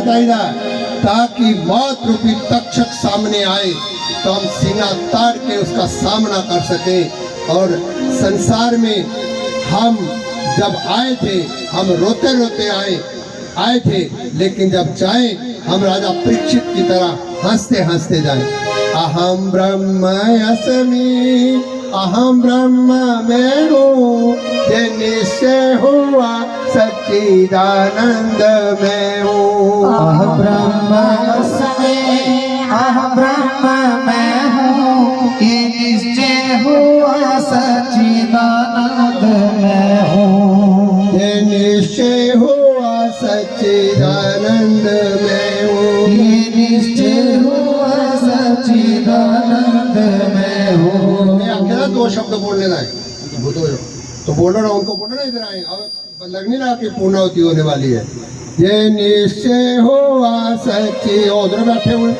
चाहिए ताकि मौत रूपी तक्षक सामने आए तो हम सीना ताड़ के उसका सामना कर सके। और संसार में हम जब आए थे हम रोते रोते आए थे, लेकिन जब जाए हम राजा परीक्षित की तरह हंसते हंसते जाए। अहम ब्रह्मास्मि, अहम ब्रह्म मैं हूँ, ये निश्चय हुआ सच्चिदानंद मैं हूँ। अहम ब्रह्मास्मि, अहम ब्रह्म मैं हूँ, ये निश्चय हुआ सच्चिदानंद मैं हूँ। ये निश्चय हुआ सच्चिदानंद मैं हूँ। ये निश्चय हुआ सच्चिदानंद मैं हूँ। मैं अकेला दो शब्द बोलने लाए तो बोलो ना, उनको बोलो ना, इधर आए। अब लग नहीं रहा कि पूर्णावती होने वाली है। ये निश्चय हुआ सच्ची, उधर बैठे हुए,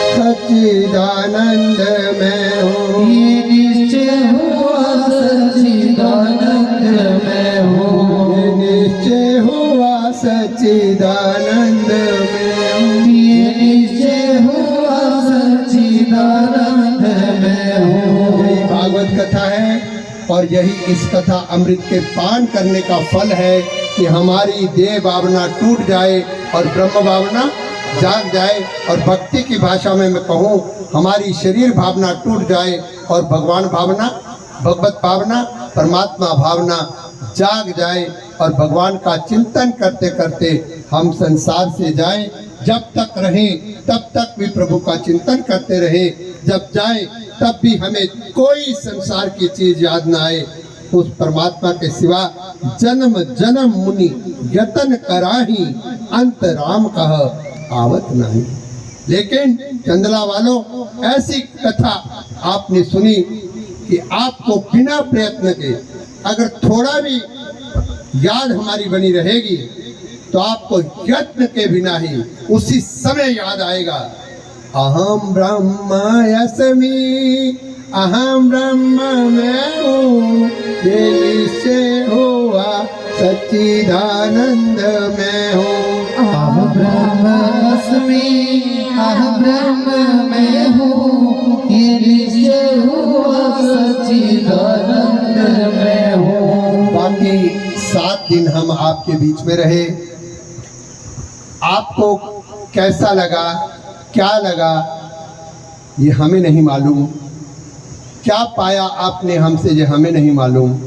सच्चिदानंद मैं हूँ। ये निश्चय हुआ सच्चिदानंद मैं हूँ। ये निश्चय हुआ सच्चिदानंद मैं हूँ। ये निश्चय हुआ सच्चिदानंद मैं हूँ। यही भागवत कथा है और यही इस कथा अमृत के पान करने का फल है कि हमारी देह भावना टूट जाए और ब्रह्म भावना जाग जाए। और भक्ति की भाषा में मैं कहूँ, हमारी शरीर भावना टूट जाए और भगवान भावना, भगवत भावना, परमात्मा भावना जाग जाए और भगवान का चिंतन करते करते हम संसार से जाएं। जब तक रहें तब तक भी प्रभु का चिंतन करते रहें, जब जाएं तब भी हमें कोई संसार की चीज याद ना आए। उस परमात्मा के सिवा जन्म जन्म मुनि यतन कराही, अंत राम कह आवत नहीं। लेकिन चंदला वालों, ऐसी कथा आपने सुनी कि आपको बिना प्रयत्न के अगर थोड़ा भी याद हमारी बनी रहेगी तो आपको यत्न के बिना ही उसी समय याद आएगा। अहम ब्रह्मास्मि, अहम ब्रह्म मैं हूँ, ये निश्चय हुआ सच्चिदानंद मैं हूँ। अहम ब्रह्मास्मि, अहम ब्रह्म मैं हूँ, ये निश्चय हुआ सच्चिदानंद मैं हूँ। बाकी 7 दिन हम आपके बीच में रहे, आपको कैसा लगा, क्या लगा, ये हमें नहीं मालूम। क्या पाया आपने हमसे, ये हमें नहीं मालूम।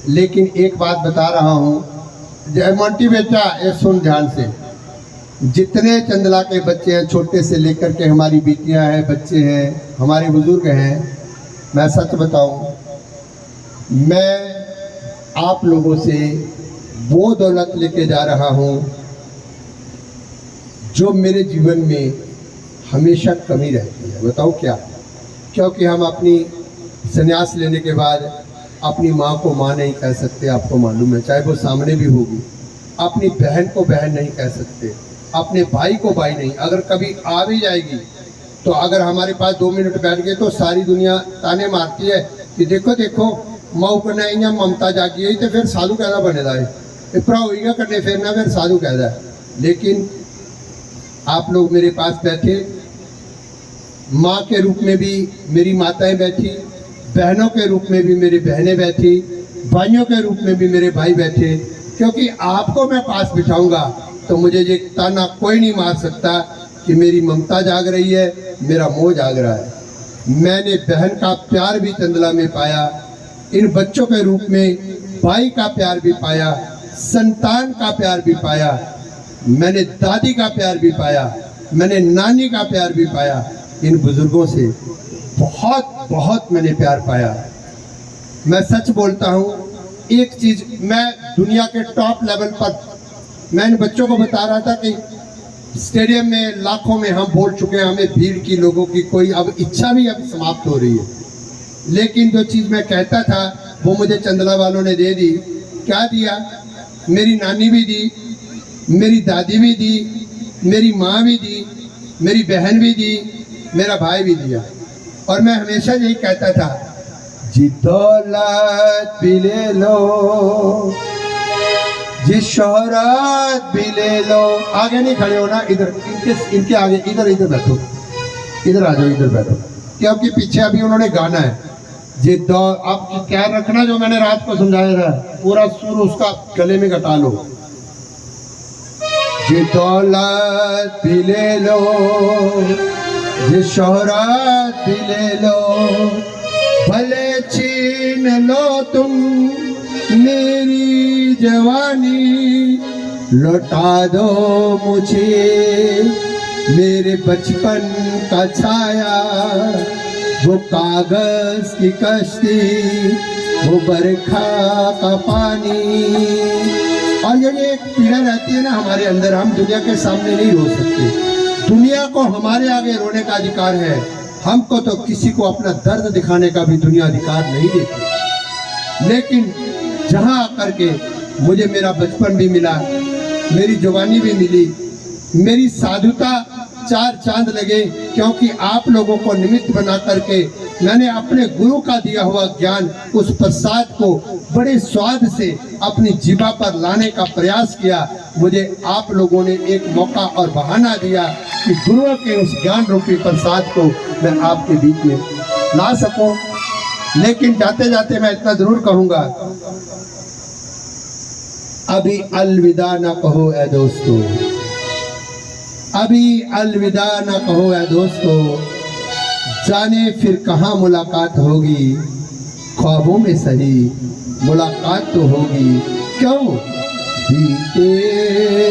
लेकिन एक बात बता रहा हूँ, जय मोंटी बेटा, ये सुन ध्यान से। जितने चंदला के बच्चे हैं, छोटे से लेकर के हमारी बेटियां हैं, बच्चे हैं, हमारे बुजुर्ग हैं, मैं सच बताऊं, मैं आप लोगों से वो दौलत लेके जा रहा हूं जो मेरे जीवन में हमेशा कमी रहती है। बताओ क्या? क्योंकि हम अपनी संन्यास लेने के बाद अपनी माँ को माँ नहीं कह सकते, आपको मालूम है, चाहे वो सामने भी होगी। अपनी बहन को बहन नहीं कह सकते, अपने भाई को भाई नहीं। अगर कभी आ भी जाएगी तो अगर हमारे पास 2 मिनट बैठ गए तो सारी दुनिया ताने मारती है कि देखो देखो मऊ करना इं ममता जागी है, तो फिर साधु कहना बनेगा है, भरा होगा करने फिर ना फिर साधु कहता है। लेकिन आप लोग मेरे पास बैठे, माँ के रूप में भी मेरी माताएं बैठी, बहनों के रूप में भी मेरी बहनें बैठी, भाइयों के रूप में भी मेरे भाई बैठे। क्योंकि आपको मैं पास बिठाऊंगा तो मुझे ये ताना कोई नहीं मार सकता कि मेरी ममता जाग रही है, मेरा मोह जाग रहा है। मैंने बहन का प्यार भी चंदला में पाया, इन बच्चों के रूप में भाई का प्यार भी पाया, संतान का प्यार भी पाया, मैंने दादी का प्यार भी पाया, मैंने नानी का प्यार भी पाया। इन बुजुर्गों से बहुत बहुत मैंने प्यार पाया। मैं सच बोलता हूँ, एक चीज़ मैं दुनिया के टॉप लेवल पर, मैं इन बच्चों को बता रहा था कि स्टेडियम में लाखों में हम बोल चुके हैं, हमें भीड़ की, लोगों की कोई अब इच्छा भी अब समाप्त हो रही है। लेकिन जो चीज़ मैं कहता था वो मुझे चंदला वालों ने दे दी। क्या दिया? मेरी नानी भी दी, मेरी दादी भी दी, मेरी माँ भी दी, मेरी बहन भी दी, मेरा भाई भी दिया। और मैं हमेशा यही कहता था, जी दौलत भी ले लो, ये शोहरत भी ले लो। आगे नहीं खड़े होना, इधर इनके आगे, इधर इधर बैठो, इधर आ जाओ, इधर बैठो, क्योंकि पीछे अभी उन्होंने गाना है। ये दौर आप क्या रखना, जो मैंने रात को समझाया था, पूरा सुर उसका गले में घटा लो। ये दौलत भी ले लो, ये शोहरत भी ले लो, भले छीन लो तुम मेरी जवानी, लौटा दो मुझे मेरे बचपन का छाया, वो कागज की कश्ती, वो बरखा का पानी। और ये एक पीड़ा रहती है ना हमारे अंदर, हम दुनिया के सामने नहीं रो सकते, दुनिया को हमारे आगे रोने का अधिकार है। हमको तो किसी को अपना दर्द दिखाने का भी दुनिया अधिकार नहीं देती। लेकिन जहाँ आकर के मुझे मेरा बचपन भी मिला, मेरी जवानी भी मिली, मेरी साधुता चार चांद लगे, क्योंकि आप लोगों को निमित्त बना करके मैंने अपने गुरु का दिया हुआ ज्ञान, उस प्रसाद को बड़े स्वाद से अपनी जीवा पर लाने का प्रयास किया। मुझे आप लोगों ने एक मौका और बहाना दिया कि गुरुओं के उस ज्ञान रूपी प्रसाद को मैं आपके बीच में ला सकूं। लेकिन जाते जाते मैं इतना जरूर कहूंगा, अभी अलविदा ना कहो ए दोस्तों, अभी अलविदा ना कहो ए दोस्तों, जाने फिर कहाँ मुलाकात होगी, ख्वाबों में सही मुलाकात तो होगी। क्यों? बीते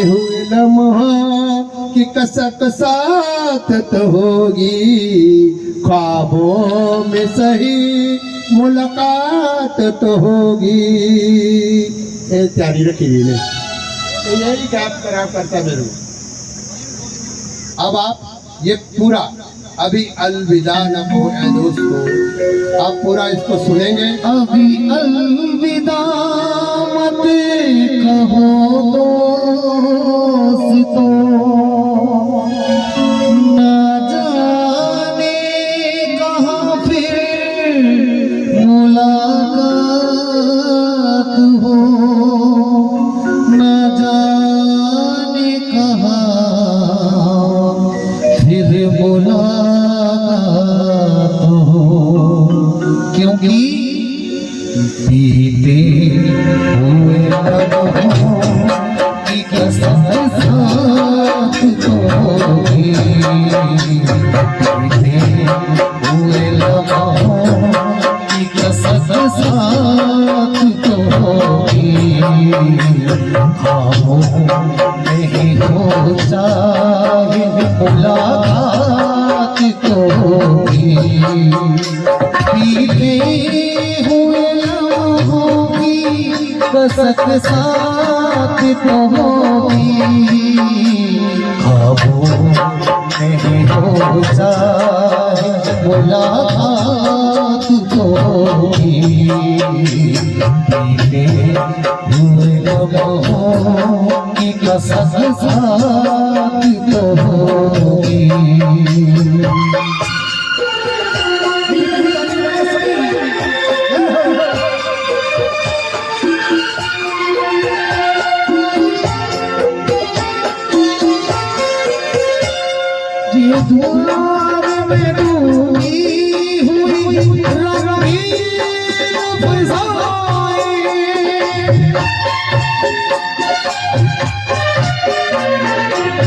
हुए लम्हों की कसक साथ तो होगी, ख्वाबों में सही मुलाकात तो होगी। ये तैयारी रखी हुई ने, यही गैप खराब करता मेरे। अब आप ये पूरा अभी अलविदा न कहो ऐ दोस्तों, आप पूरा इसको सुनेंगे। अभी अलविदा मत कहो दोस्तों, न जाने कहाँ फिर मुलाकात हो, न जाने कहाँ फिर मुलाकात हो, क्योंकि बीते हुए लम्हों की कसम साथ तो होगी, बीते हुए लम्हों की कसम साथ तो होगी, ख्वाबों नहीं हो चाहे मुलाकात तो होगी, बीते हुए लम्हों की कसक साथ तो होगी, ख्वाबों नहीं हो चाहे मुलाकात तो होगी, बीते हुए लम्हों की कसक साथ तो होगी। ये द्वार में डूबी हुई रंगीन फ़िज़ाएं,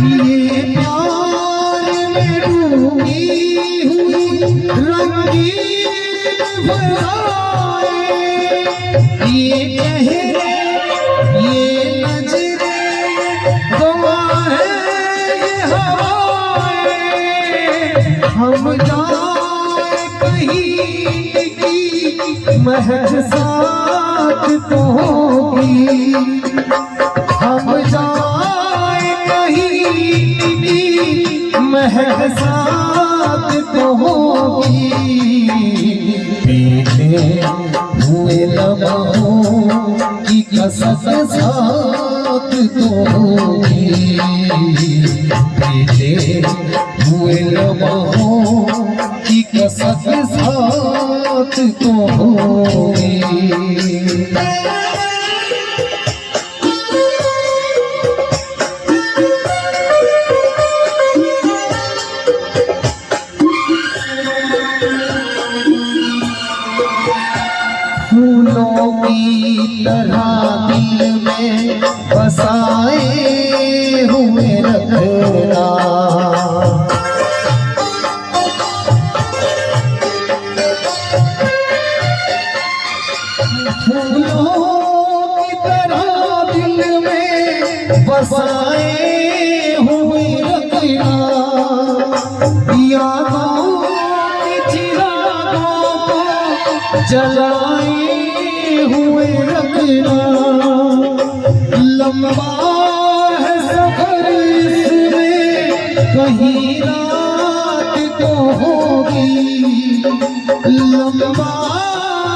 ये प्यार में डूबी हुई रंगीन फ़िज़ाएं, ये चेहरे ये नज़रें गवाह ये हवाएं, हम जाए कहीं की महक साथ तो होगी, हम जाए कहीं की महक साथ तो होगी, बीते हुए लम्हों की कसक साथ तो होगी, बीते हुए लम्हों की कसक साथ तो होगी। जलाए हुए रखना, लंबा है सफर इसमें कहीं रात तो होगी, लंबा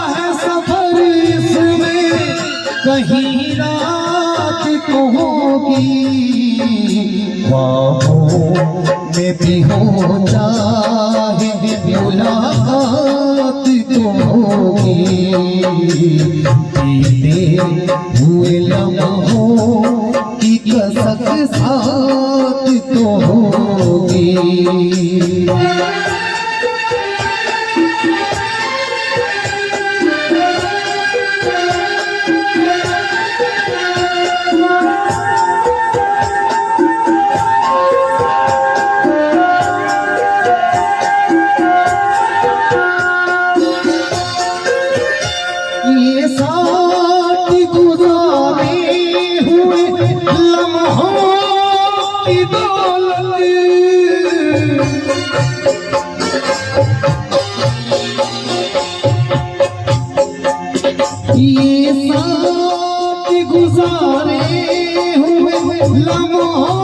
है सफर इसमें कहीं रात तो होगी, ख्वाबों में भी हो जाए मुलाकात तो होगी, बीते हुए लम्हों की कसक साथ तो होगी। ये साथ गुजारे हुए लम्हों की दौलत, ये साथ गुजारे हुए लम्हों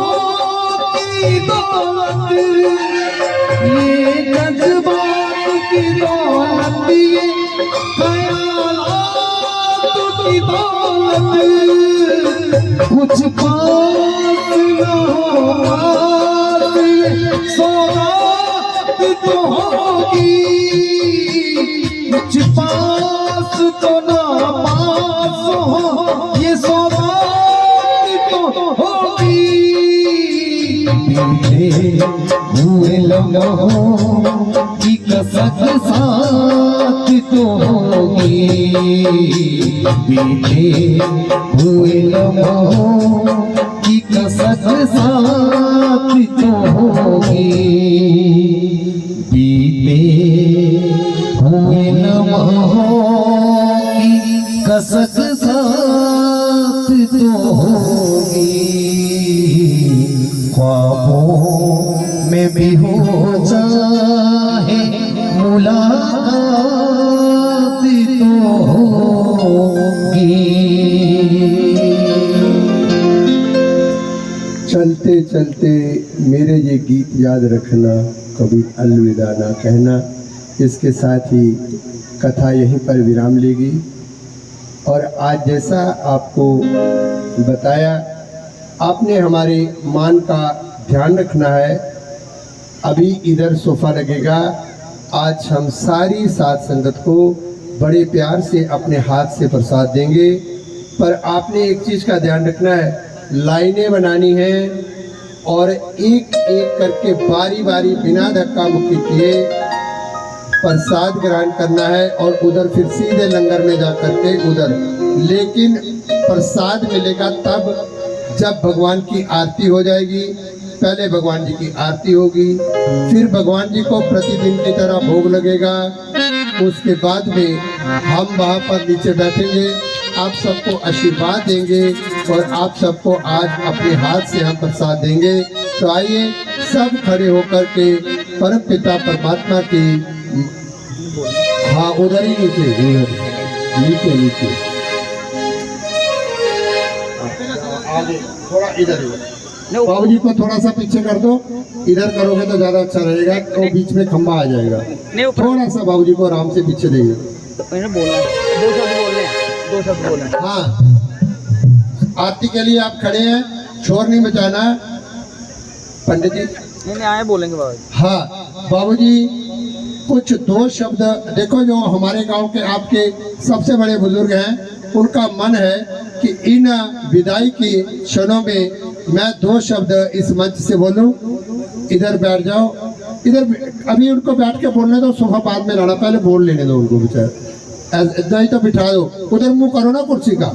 की दौलत, ये जज्बात की दौलत, ये की दौलत, कुछ पास न हो सौगात तो होगी, कुछ पास तो ना पास हो ये सौगात तो होगी, बीते हुए लम्हों की कसक साथ तो होगी, बीते हुए लम्हों की कसक साथ तो होगी, बीते हुए लम्हों की कसक साथ तो होगी, ख्वाबों में भी हो जाए मुलाकात तो होगी। चलते चलते मेरे ये गीत याद रखना, कभी अलविदा ना कहना। इसके साथ ही कथा यहीं पर विराम लेगी। और आज जैसा आपको बताया, आपने हमारे मान का ध्यान रखना है। अभी इधर सोफा लगेगा। आज हम सारी साथ संगत को बड़े प्यार से अपने हाथ से प्रसाद देंगे, पर आपने एक चीज़ का ध्यान रखना है, लाइनें बनानी है और एक एक करके बारी बारी बिना धक्का मुक्की किए प्रसाद ग्रहण करना है। और उधर फिर सीधे लंगर में जा करके उधर, लेकिन प्रसाद मिलेगा तब जब भगवान की आरती हो जाएगी। पहले भगवान जी की आरती होगी, फिर भगवान जी को प्रतिदिन की तरह भोग लगेगा। उसके बाद में हम वहाँ पर नीचे बैठेंगे, आप सबको आशीर्वाद देंगे और आप सबको आज अपने हाथ से हम प्रसाद देंगे। तो आइए सब खड़े होकर के परम पिता परमात्मा की, हाँ उधर ही नीचे नीचे नीचे आगे थोड़ा इधर बाबू जी को थोड़ा सा पीछे कर दो, इधर करोगे तो ज्यादा अच्छा रहेगा, तो बीच में खंबा आ जाएगा। थोड़ा सा बाबू जी को आराम से पीछे देंगे। दो शब्द बोलना। हाँ, आरती के लिए आप खड़े हैं, शोर नहीं मचाना। पंडित जी नहीं आए बोलेंगे बाबू। हाँ बाबूजी, कुछ दो शब्द। देखो, जो हमारे गांव के आपके सबसे बड़े बुजुर्ग हैं, उनका मन है कि इन विदाई की क्षणों में मैं दो शब्द इस मंच से बोलूं। इधर बैठ जाओ, इधर अभी उनको बैठ के बोलने दो, सोफा बाद में लाना, पहले बोल लेने दो उनको बेचारे। इतना ही तो बिठा दो, उधर मुंह करो ना कुर्सी का।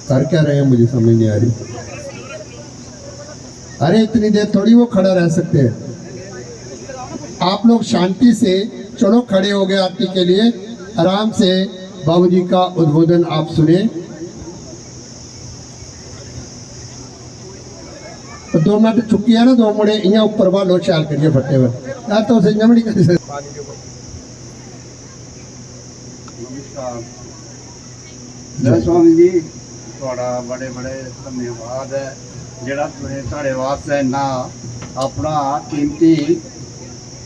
कर क्या रहे हैं मुझे समझ नहीं आ रही। अरे इतनी देर थोड़ी वो खड़ा रह सकते हैं। आप लोग शांति से चलो, खड़े हो गए आरती के लिए। आराम से बाबूजी का उद्बोधन आप सुने। तो 2 मिनट चुकी है ना, 2 मुड़े इं उपर वालो ख्याल करिए फटे यार, तो जमड़ी नमस्कार जय स्वामी जी थोड़ा बड़े बड़े धन्यवाद है जेड़ा तुसीं साढ़े वास्ते इन्ना अपना कीमती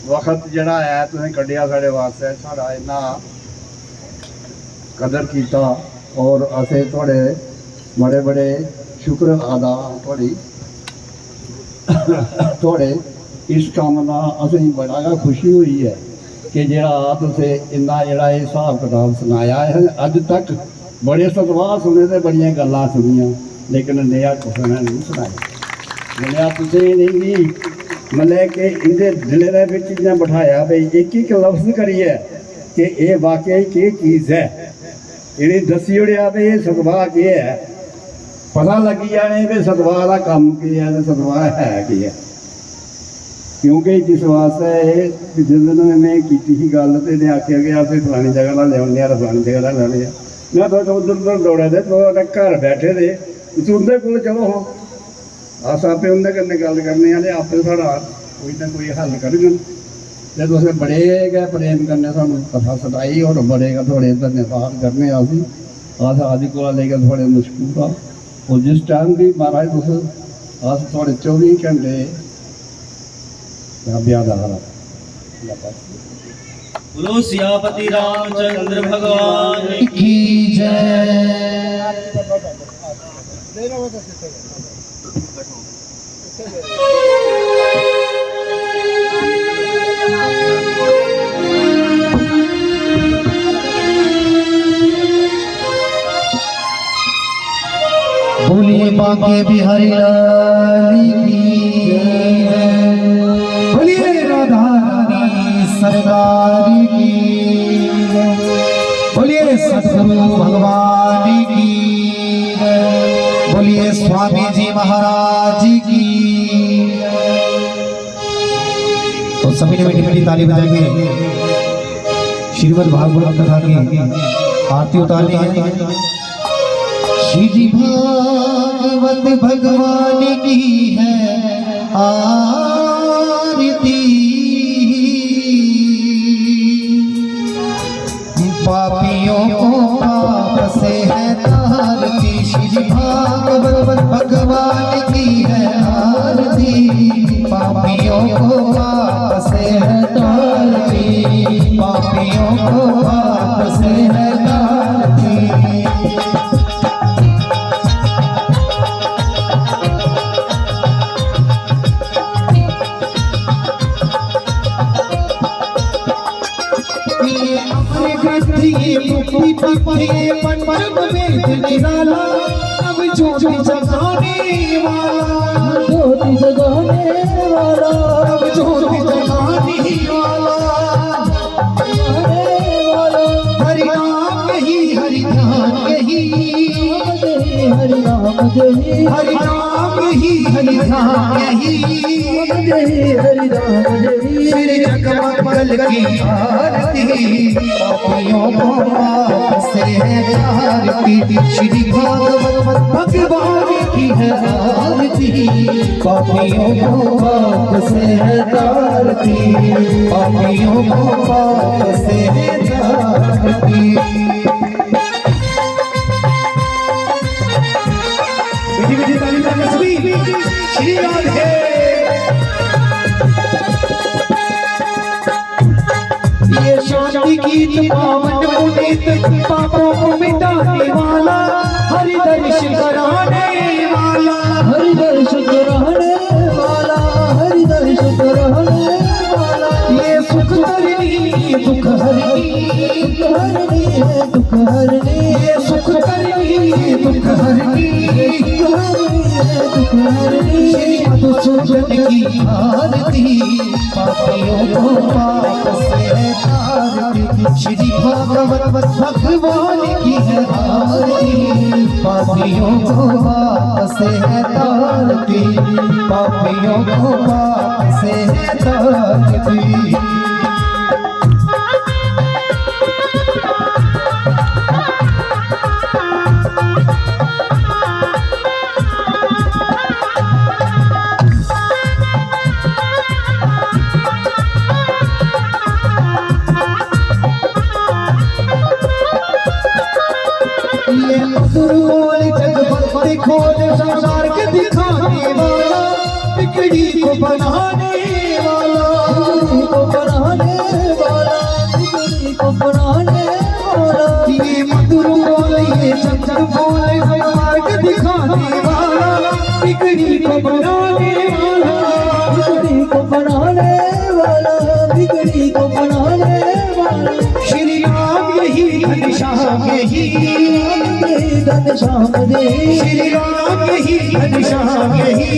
वक्त जेड़ा है तुसीं कड्ढिया साढ़े वास्ते साढ़ा इन्ना कदर कीता और असें थोड़े बड़े बड़े शुक्र अदा थोड़ी थोड़े इस काम का असें बड़ा गै खुशी हुई है कि जेड़ा तुसें इन्ना जेड़ा ये हिसाब किताब सनाया है अज तक बड़े सतवाह सुने ते बड़ियां गल्लां सुनियां लेकिन नेहा कुसै ने नहीं सुनाया नेहा तुसें नहीं गी मतलब कि इंदे दिले दे विच इ'यां बिठाया भाई एक एक लफ्ज करिए कि ये वाकई केह् चीज़ है इ'नें दस्सी ओड़ेआ भाई ये सतवाह केह् है पता लगी जाने कि सतवाह का कम केह् है ते सतवाह है केह् है क्योंकि जिस वास्ते जिस दिन में की गल तो इन्हें आखिया कि अस फलानी जगह ना लिया फलानी जगह ना लैने मैं तो उधर उधर दौड़े दे तो घर बैठे दे उंदे को चलो हाँ अस आपे उंदे कन्नै गल करने आं ते आपे साढ़ा कोई ना कोई हल करगन ते तुसें बड़े गै प्रेम कन्नै सानूं कथा सनाई और बड़े गै थोड़े धन्यवाद करने अस अज कोला लेकर थोड़े मशहूर हाँ और जिस टाइम भी महाराज तुस अस थोड़े 24 घंटे बोलो सियापति रामचंद्र भगवान की जय। बोलिए बांके बिहारी लाल की जय। बोलिए राधा रानी सरकार की जय। बोलिए सतगुरु भगवान की जय। बोलिए स्वामी जी महाराज की जय। तो सभी ने मीठी मीठी ताली बजाएंगे श्रीमद् भागवत कथा की आरती उतारनी है। श्री भागवत भगवान की है आरती पापियों को पाप से है तारती। श्री भागवत भगवान की है आरती पापियों को पाप से है तारती पापियों को पाप से है तारती। परम वेद निराला अब ज्योति जगाने वाला ज्योति जगाने वाला अब ज्योति जगाने वाला हरि नाम यही हरि ध्यान यही हरि नाम यही हरि नाम यही हरि ध्यान यही हरि नाम यही श्री जगमंगल की आरती पापियों को पाप से है तारती। श्री भागवत भगवान की है आरती पापियों को पाप से है तारती पापियों को पाप से है तारती। श्री राधे ये शांति गीत पावन पुनीत पापों को मिटाने वाला हरि दर्श कराने वाला हरि दर्श कराने वाला हरि दर्श कराने वाला ये सुख करनी दुख हरनी है दुख हरनी ये सुख करनी दुख हरनी दुख हरनी श्री मधुसूदन की आरती पापियों को पाप से तारती। श्री भागवत भगवान की है आरती पापियों को पाप से है तारती पापियों को पाप से है तारती। बिगड़ी को बनाने वाला, बिगड़ी को बनाने वाला, बिगड़ी को बनाने वाला। ये मधुर बोल ये चंचल बोल मार्ग दिखाने वाला, बिगड़ी को बनाने वाला, बिगड़ी को बनाने वाला, बिगड़ी को बनाने वाला। श्री राम यही घनश्याम यही घनश्याम दे, श्री राम यही घनश्याम यही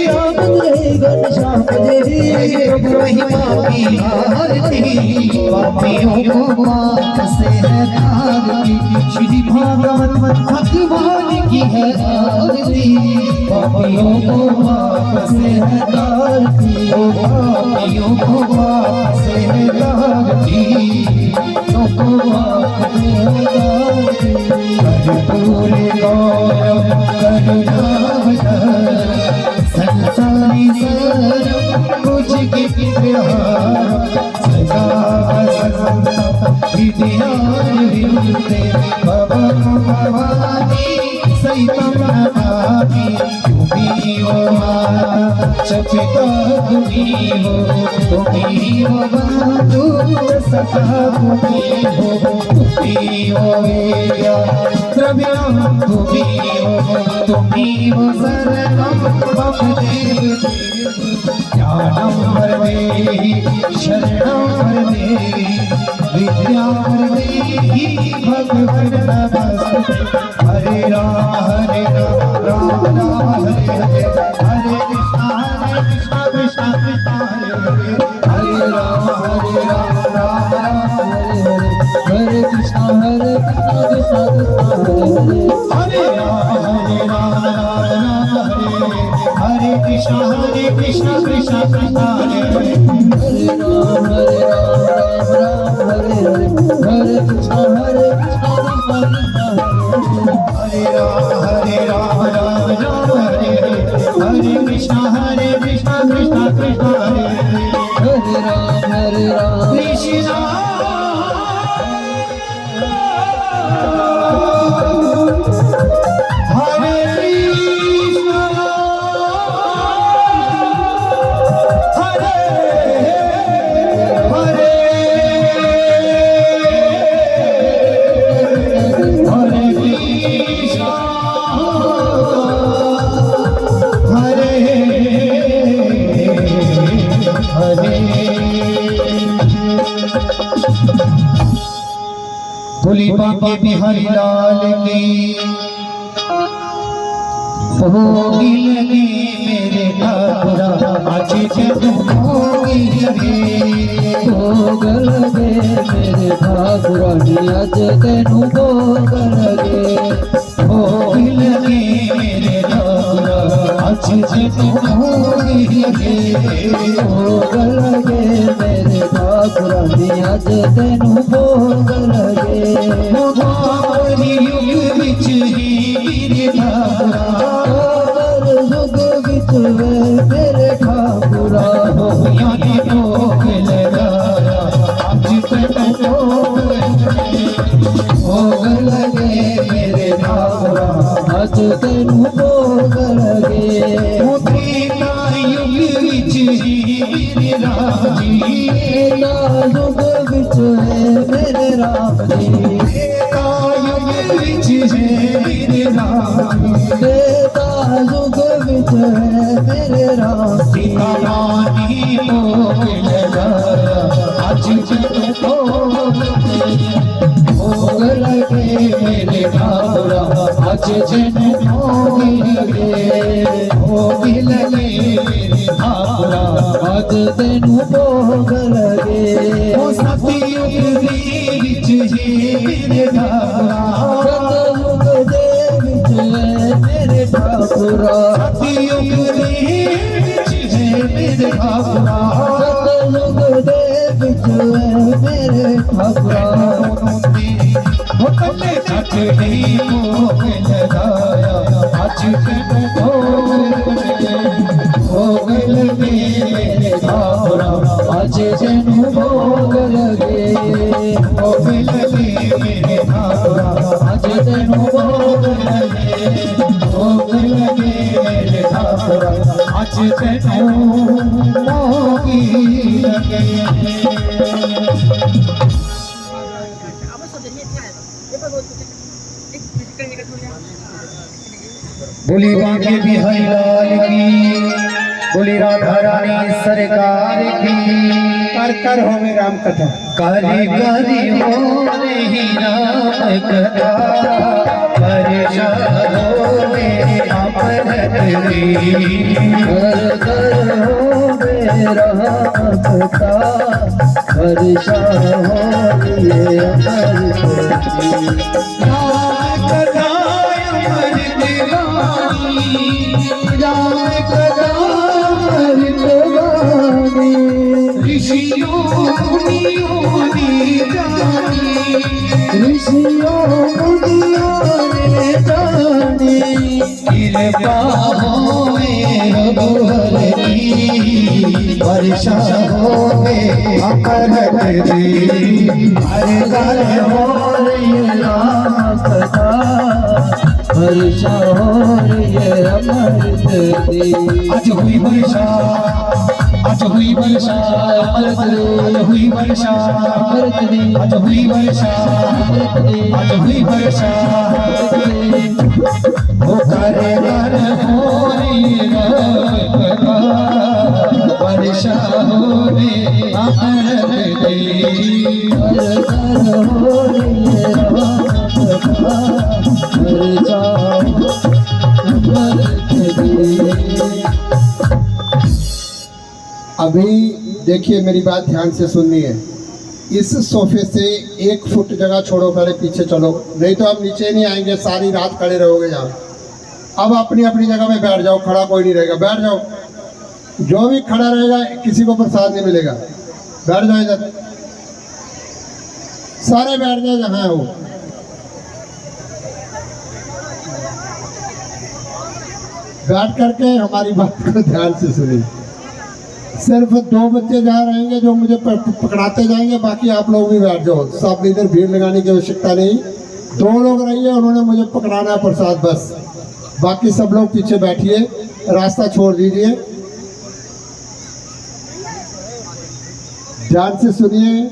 राम दे घनश्याम दे। प्रभु महिमा की आरती पापियों को माफ से है तारती, श्री भागवत भगवान की है आरती पापियों को माफ से है तारती, पापियों को माफ से है तारती, तो को माफ से है तारती। कर्पूरे गौरव करुणावतार संसारी सरम कुछ की बिहार, सदा वसंत विद्यान विमुक्ते भवम भवानी सहितं नमामि। तुम्ही हो माता च पिता तुम्ही हो बंधु सखा तुम्ही हो वेद्या द्रव्यं तुम्ही हो शरणं मम देव। ज्ञानं वरदेहि शरणं वरदेहि विद्यां वरदेहि भगवन् नमस्ते। हरे राम राम राम हरे हरे, हरे कृष्णा कृष्णा कृष्णा हरे हरे, हरे राम राम राम हरे हरे, हरे कृष्णा कृष्णा कृष्णा हरे हरे, हरे राम राम हरे हरे, हरे कृष्णा कृष्णा कृष्णा हरे हरे, हरे राम राम हरे हरे, हरे कृष्णा कृष्णा कृष्णा हरे राम राम हरे हरे, हरे कृष्णा कृष्णा कृष्णा हरे हरे, हरे राम कृष्णा भोली बांके बिहारी लाल की होगी लगे मेरे ठाकुरा, आज जब होगी लगे भोग लगे मेरे ठाकुरा, आज तेनू भोग लगे होगी लगे मेरे ठाकुरा, आज जब होगी लगे भोग लगे मेरे ठाकुरा, आज तेनू भोग लगे। मोबारी युग विच ही मेरे ठाकुरा, युग विच मेरे ठाकुरा, यानी भोग लगाया आज तेनू भोग लगे मेरे ठाकुरा, आज तेनू भोग लगे। त्रेता युग विच ही मेरे राम जी, युग विच है मेरे राम जी, त्रेता युग विच है मेरे राम, त्रेता युग विच है मेरे राम। सीता रानी भोग लगाया आज भोग लगे मेरे ठाकुरा, आज जन भोग लगे भोग लगे मेरे ठाकुरा, आज तेनू भोग लगे। ओ सतयुग दे विच है मेरे ठाकुरा, सतयुग दे विच है मेरे ठाकुरा, सतयुग दे विच है मेरे ठाकुरा, सतयुग दे विच है मेरे ठाकुरा। कले छठ नहीं भोग लगाया आज भोग लगे मेरे ठाकुरा, आज तेनू भोग लगे भोग लगे मेरे ठाकुरा, आज तेनू भोग लगे भोग लगे मेरे ठाकुरा, आज तेनू मोगी लगे। बोली बांके बिहारी लाल की, बोली राधा रानी सरकार की। कर कर हो में राम कथा काली काली हो रही राम कथा, परेशान हो मेरा पलटरी। कर कर हो मेरा कथा, परेशान हो ये पलटरी। राम कथा अमर दीवानी, राम कथा अमर दीवानी। ऋषियों मुनियों ने जानी, ऋषियों मुनियों ने जानी। कृपा होवे रघुवर की, वर्षा होवे अमर दी। हर घर हो रही राम कथा, वर्षा हो रही अमर दी। आज हुई वर्षा, आज हुई वर्षा अमृत रे, हुई वर्षा अमृत रे। आज हुई वर्षा अमृत रे, आज हुई वर्षा अमृत रे। हो करे घर हो रही कथा, वर्षा हो रे अमृत रे। घर हो रही कथा, वर्षा अमृत रे। अभी देखिए मेरी बात ध्यान से सुननी है। इस सोफे से 1 फुट जगह छोड़ो, पहले पीछे चलो, नहीं तो आप नीचे नहीं आएंगे, सारी रात खड़े रहोगे यहाँ। अब अपनी अपनी जगह में बैठ जाओ, खड़ा कोई नहीं रहेगा, बैठ जाओ। जो भी खड़ा रहेगा किसी को प्रसाद नहीं मिलेगा। बैठ जाओ इधर, सारे बैठ जाओ जहाँ हो। बैठ करके हमारी बात को ध्यान से सुनिए। सिर्फ 2 बच्चे जहाँ रहेंगे जो मुझे पकड़ाते जाएंगे, बाकी आप लोग भी बैठ जाओ। सब इधर भीड़ लगाने की आवश्यकता नहीं। 2 लोग रहिए, उन्होंने मुझे पकड़ाना है प्रसाद बस। बाकी सब लोग पीछे बैठिए, रास्ता छोड़ दीजिए। ध्यान से सुनिए।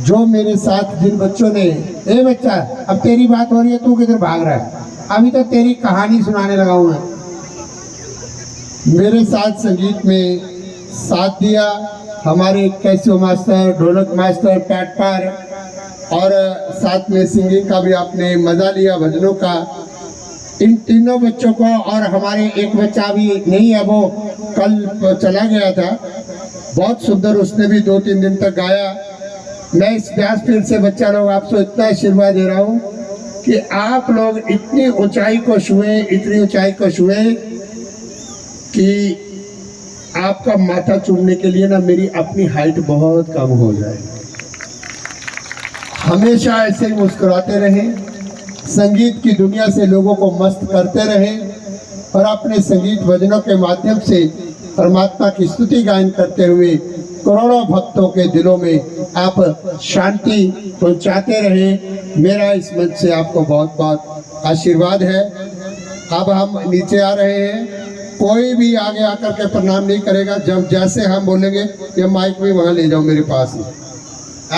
जो मेरे साथ जिन बच्चों ने, ए बच्चा अब तेरी बात हो रही है, तू किधर भाग रहा है? अभी तो तेरी कहानी सुनाने लगा हूँ मैं। मेरे साथ संगीत में साथ दिया हमारे कैसियो मास्टर, ढोलक मास्टर, पैटपार, और साथ में सिंगिंग का भी आपने मज़ा लिया, भजनों का। इन तीनों बच्चों को, और हमारे एक बच्चा अभी नहीं है, वो कल चला गया था, बहुत सुंदर, उसने भी 2-3 दिन तक गाया। मैं इस व्यासपीठ से बच्चा लोग आपसे इतना आशीर्वाद दे रहा हूँ कि आप लोग इतनी ऊंचाई को छुए, इतनी ऊंचाई को छुए कि आपका माथा चूमने के लिए ना मेरी अपनी हाइट बहुत कम हो जाए। हमेशा ऐसे ही मुस्कुराते रहें, संगीत की दुनिया से लोगों को मस्त करते रहें, और अपने संगीत भजनों के माध्यम से परमात्मा की स्तुति गायन करते हुए करोड़ों भक्तों के दिलों में आप शांति पहुंचाते रहें। मेरा इस मंच से आपको बहुत बहुत आशीर्वाद है। अब हम नीचे आ रहे हैं। कोई भी आगे आकर के प्रणाम नहीं करेगा। जब जैसे हम बोलेंगे ये माइक भी वहाँ ले जाओ मेरे पास ही,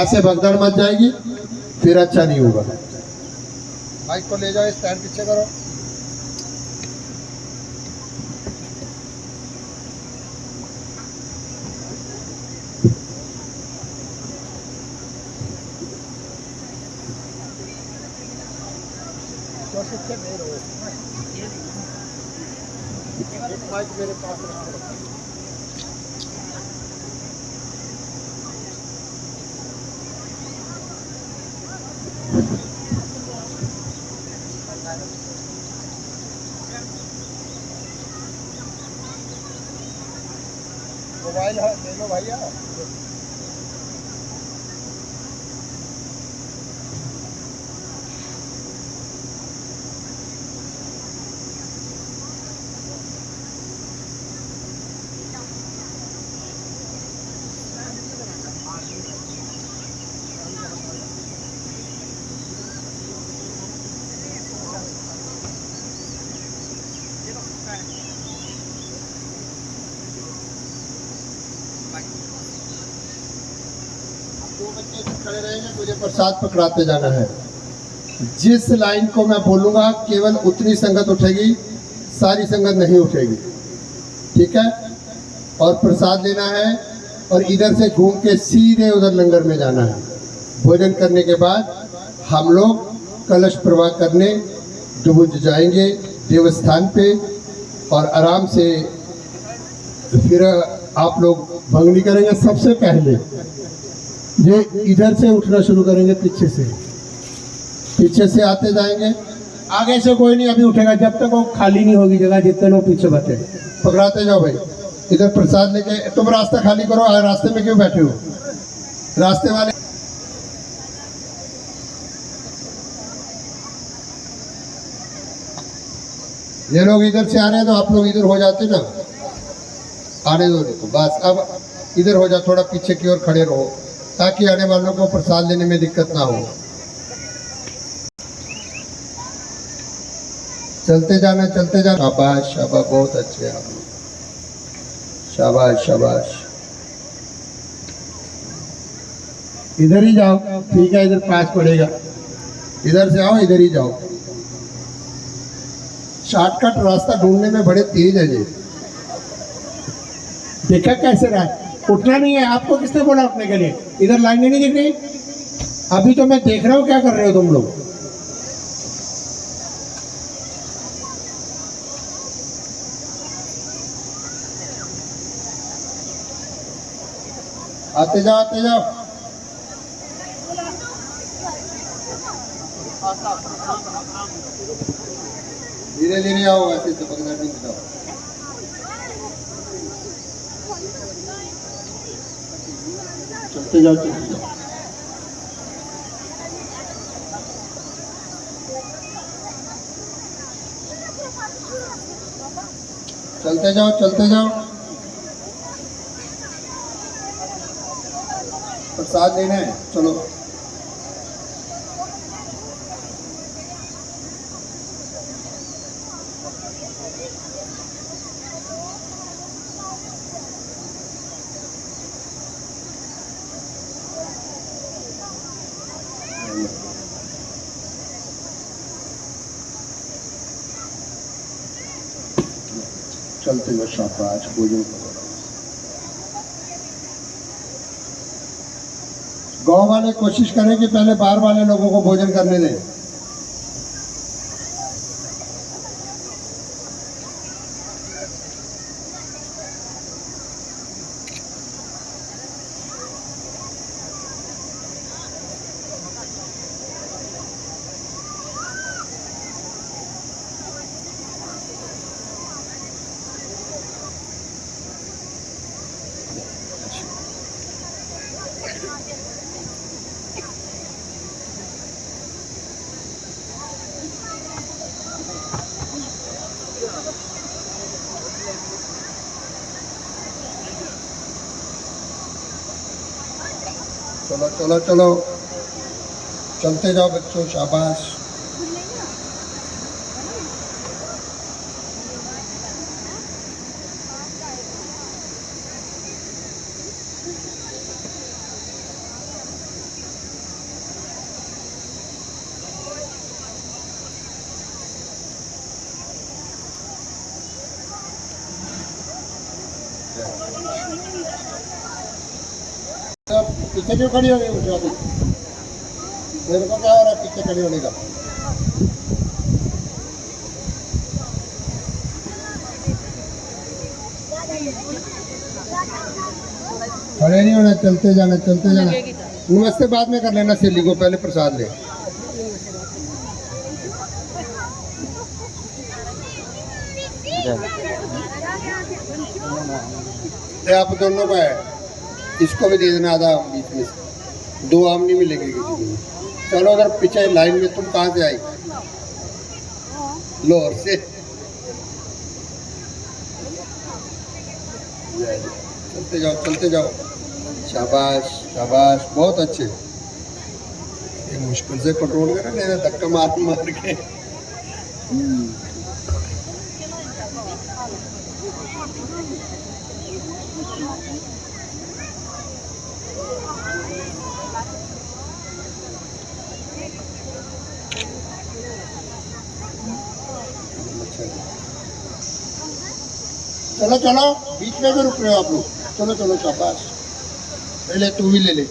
ऐसे भगदड़ मच जाएगी, फिर अच्छा नहीं होगा। माइक को ले जाओ, स्टैंड पीछे करो। माइक मेरे पास रखो। मोबाइल है, ले लो भैया। बच्चे इधर खड़े रहेंगे, मुझे प्रसाद पकड़ाते जाना है। जिस लाइन को मैं बोलूँगा केवल उतनी संगत उठेगी, सारी संगत नहीं उठेगी, ठीक है। और प्रसाद लेना है और इधर से घूम के सीधे उधर लंगर में जाना है। भोजन करने के बाद हम लोग कलश प्रवाह करने डुबुज जाएंगे देवस्थान पे और आराम से फिर आप लोग भंगनी करेंगे। सबसे पहले ये इधर से उठना शुरू करेंगे, पीछे से आते जाएंगे। आगे से कोई नहीं अभी उठेगा जब तक वो खाली नहीं होगी जगह, जितने लोग पीछे बैठे। पकड़ाते जाओ भाई, इधर प्रसाद लेके। तुम रास्ता खाली करो, रास्ते में क्यों बैठे हो? रास्ते वाले ये लोग इधर से आ रहे हैं तो आप लोग इधर हो जाते ना, आने दो देखो बस। अब इधर हो जाओ, थोड़ा पीछे की ओर खड़े रहो ताकि आने वालों को प्रसाद लेने में दिक्कत ना हो। चलते जाना, चलते जाना। शाबाश शाबाश, बहुत अच्छे आप लोग, शाबाश शाबाश। इधर ही जाओ, ठीक है, इधर पास पड़ेगा। इधर से आओ, इधर ही जाओ। शॉर्टकट रास्ता ढूंढने में बड़े तेज है ये। देखा कैसे रहा? उठना नहीं है आपको, किसने बोला उठने के लिए? इधर लाइनें नहीं दिख रही? अभी तो मैं देख रहा हूँ क्या कर रहे हो तुम लोग। आते जाओ, आते जाओ। धीरे धीरे आओ, ऐसे चिपकना नहीं जाओ। चलते जाओ, चलते जाओ। चलते जाओ, चलते जाओ। प्रसाद लेना है, चलो। चलते जाओ, शाबाश, भोजन करो। गांव वाले कोशिश करें कि पहले बाहर वाले लोगों को भोजन करने दें। चलो चलो चलो, चलते जाओ बच्चों, शाबाश। पीछे क्यों खड़ी हो गई? उठो अभी, मेरे को क्या हो रहा है पीछे खड़ी होने का? खड़े नहीं होना, चलते जाना, चलते जाना। नमस्ते बाद में कर लेना सहेली को, पहले प्रसाद ले। ये आप दोनों को है, इसको भी दे देना आधा बीच में से। 2 आम नहीं मिलेंगे किसी को। चलो उधर पीछे लाइन में। तुम कहाँ से आई? लोहर से। चलते जाओ, चलते जाओ। शाबाश शाबाश, बहुत अच्छे। ये मुश्किल से कंट्रोल करा, नहीं धक्का मार मार के। चलो चलो, बीच में क्यों रुक रहे हो आप लोग? चलो चलो शाबाश। ले ले, तू भी ले ले,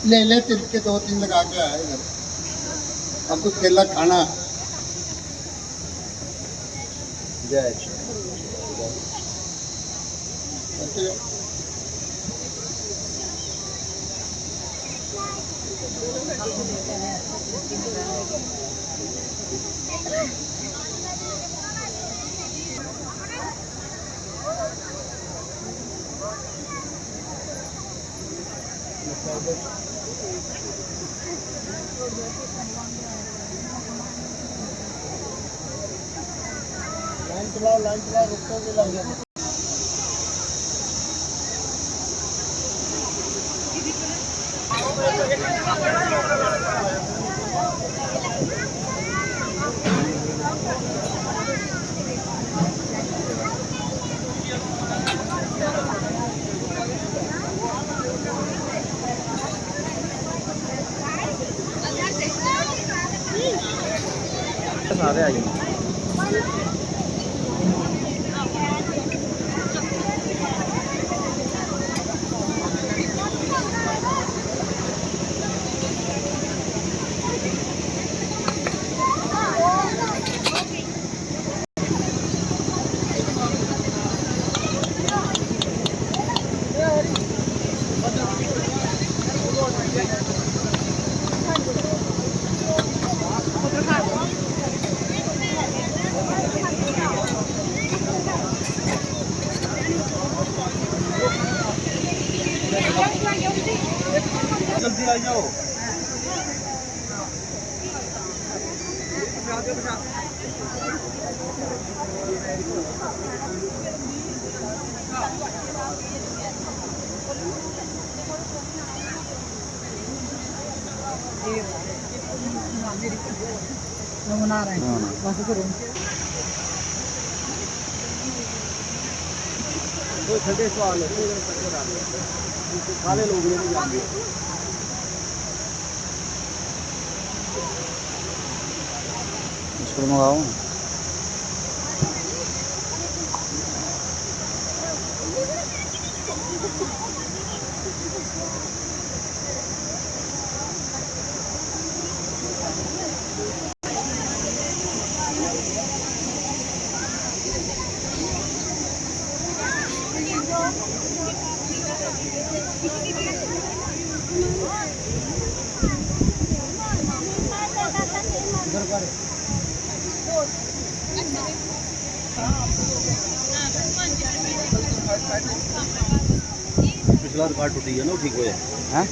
ले ले, तिनके 2-3 लगा के आए इधर। अब तो केला खाना। जय श्री राम। लाइन चलाओ, रुको भी लग गया। सारे आ गए। जल्दी आ जाओ। बना रहे हैं बस करो कोई ठंडे सवाल है खाने लोग नहीं जाएंगे। इसको मंगाओ। पिछला रिकॉर्ड टूटी है ना, ठीक हो जाए। हैं?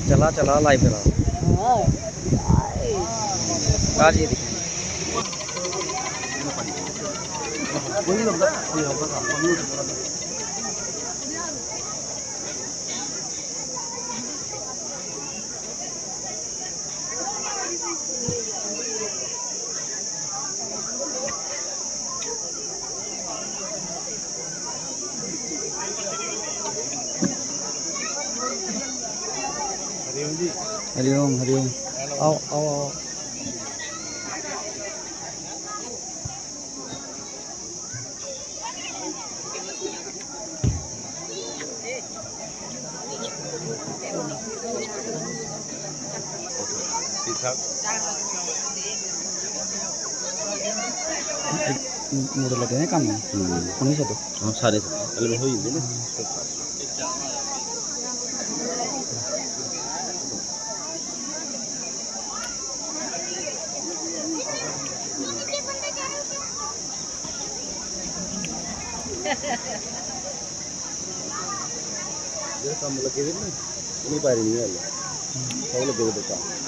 चला चला लाइव चला आज ये देखिए हरिओम हरिओम। आओ आओ आओ ठीक ठाक मुड़े लगे हैं काम में उन्हीं से तो हाँ सारे अलग हो जाते हैं ਜਿਹੜੇ ਕੰਮ ਲੱਗੇ ਹੋਏ ਨੇ ਉਹਨੂੰ ਪਾਰੀ ਨਹੀਂ ਹੈ ਸਭ ਲੱਗੇ ਹੋਏ ਕੰਮ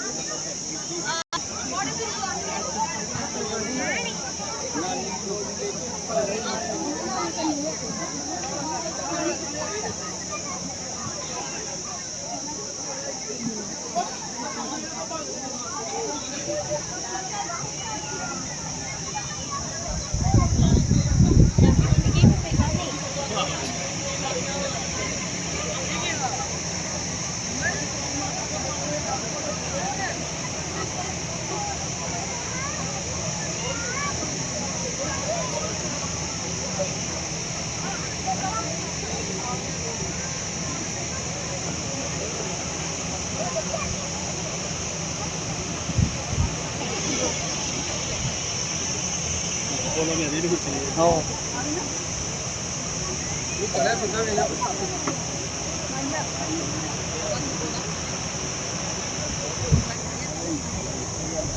आओ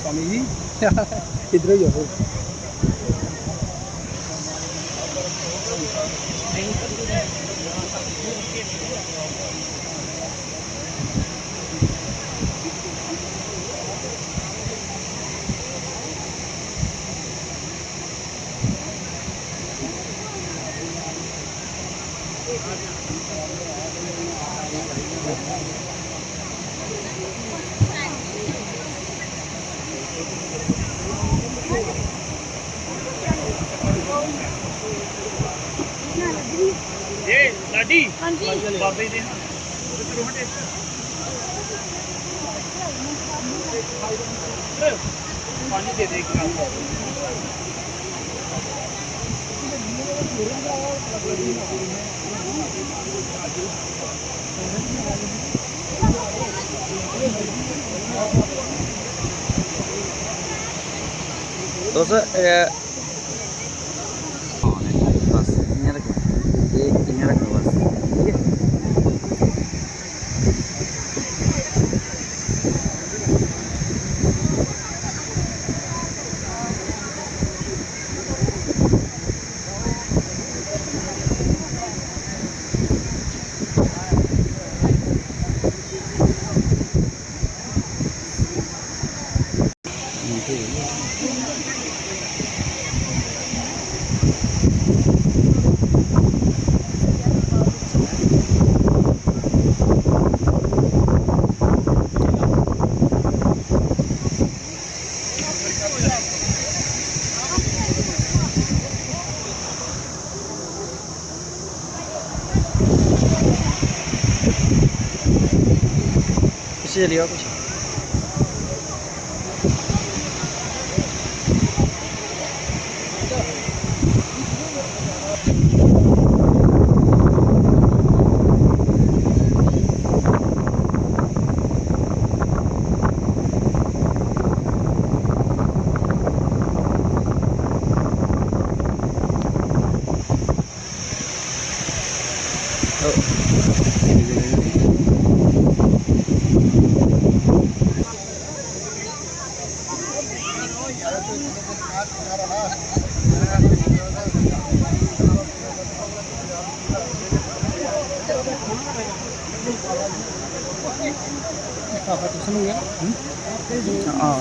स्वामी जी इधर ही हो ਲਾਡੀ ਹਾਂਜੀ ਬਾਬੇ ਦੇ ਪਾਣੀ ਦੇ ਦੇ दोस्तों बस इन्हें रखो इन्हें रखो बस ठीक है पीछे लिया कुछ हाँ